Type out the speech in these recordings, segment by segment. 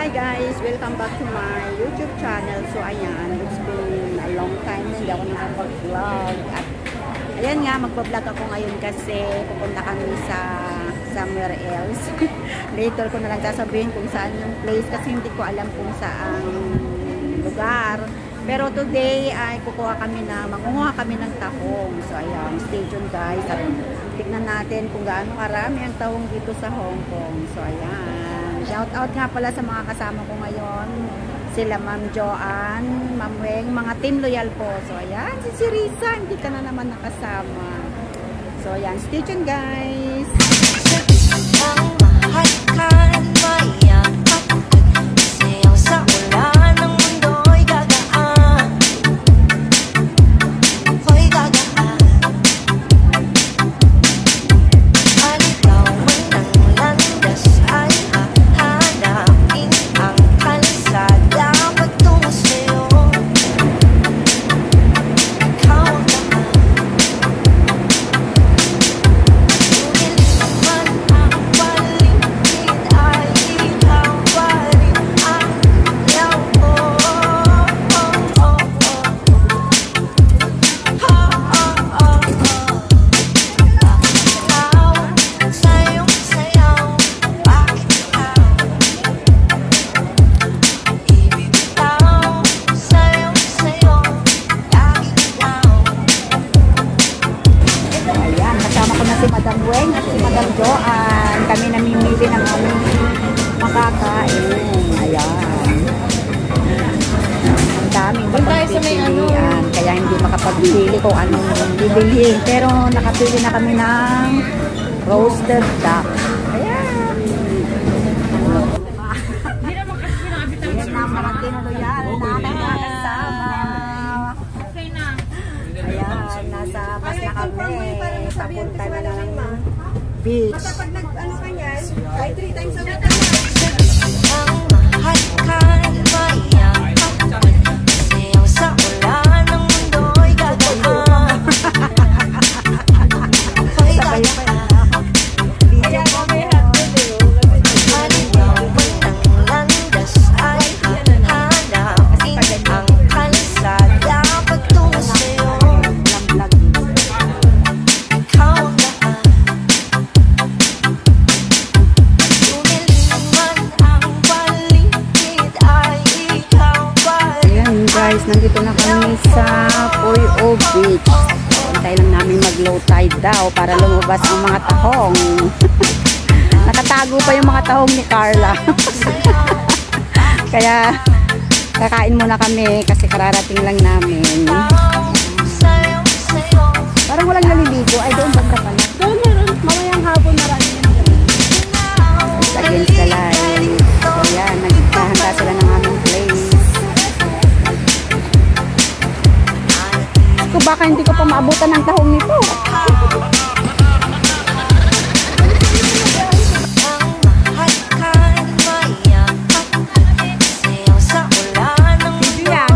Hi guys! Welcome back to my YouTube channel. So ayan, it's been a long time na hindi ako nakapag-vlog. At ayan nga, magpa-vlog ako ngayon kasi pupunta kami sa somewhere else. Later ko na lang sasabihin kung saan yung place kasi hindi ko alam kung saan lugar. Pero today ay mangunguha kami ng tahong. So ayan, stay tuned guys. At tignan natin kung gaano karami ang tahong dito sa Hong Kong. So ayan, shout out nga pala sa mga kasama ko ngayon. Sila Ma'am Joanne, Ma'am Weng, mga team loyal po. So ayan, si Risa, hindi ka na naman nakasama. So ayan, stay tuned guys. Si Madam Weng at si Madam Joanne. Kami namimili ng aming makakain. Ayan. Ang daming mapagpipilian. Kaya hindi makapagpili kung anong bibilihin. Pero nakapili na kami ng roasted duck. Ayan. Ayan na, mga tinaloyal na nakakasama. Ayan, nasa bus na kami. Papunta na ng beach. Kapag nag-ano ka yan, ay 3 times a week. Guys, nandito na kami sa Poi O Beach. Antay lang namin mag-low tide daw para lumabas ang mga tahong. Nakatago pa yung mga tahong ni Carla. Kaya kakain muna kami kasi kararating lang namin. Parang walang naliligo. Ay, doon banda pa na. Doon meron, mamayang hapon marami. It's against the light. So yan, naghahanda sila ng aming place. Kung baka hindi ko pa maabutan ng tahong nito. Hindi yan.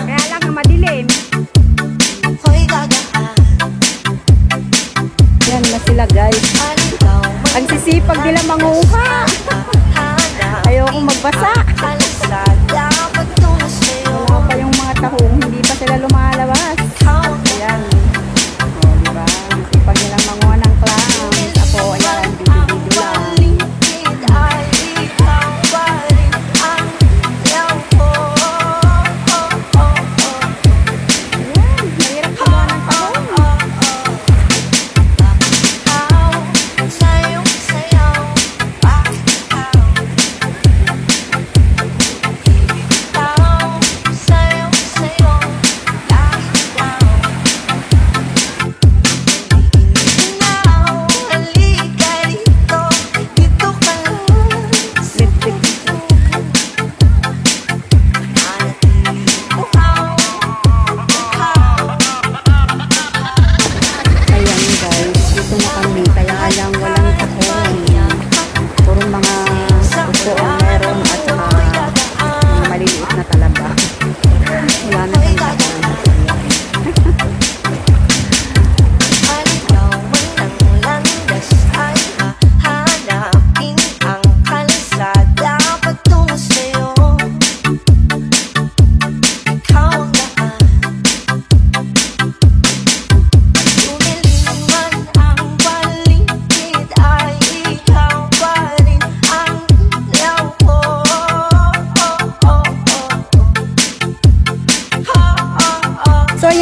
Kaya lang madilim. Yan na sila guys. Ang sisipag nila manguha. Ayoko magbasa. Wala pa yung mga tahong, hindi pa sila lumalabas. Ayan. O, diba? Sipag nilang manguha ng clams. Ako, ayan, video lang. Ayan, mahirap kumuha ng tahong.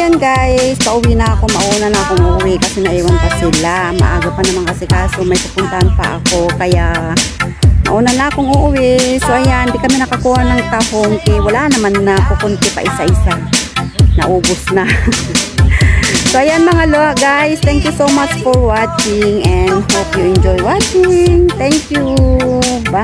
ayan guys, pauwi na ako. Mauna na akong uuwi kasi naiwan pa sila. Maaga pa naman kasi kaso may pupuntahan pa ako. Kaya mauna na akong uuwi. So ayan, di kami nakakuha ng tahongki. Wala naman na kukunti pa isa-isa. Naubos na. So ayan mga guys, thank you so much for watching and hope you enjoy watching. Thank you. Bye.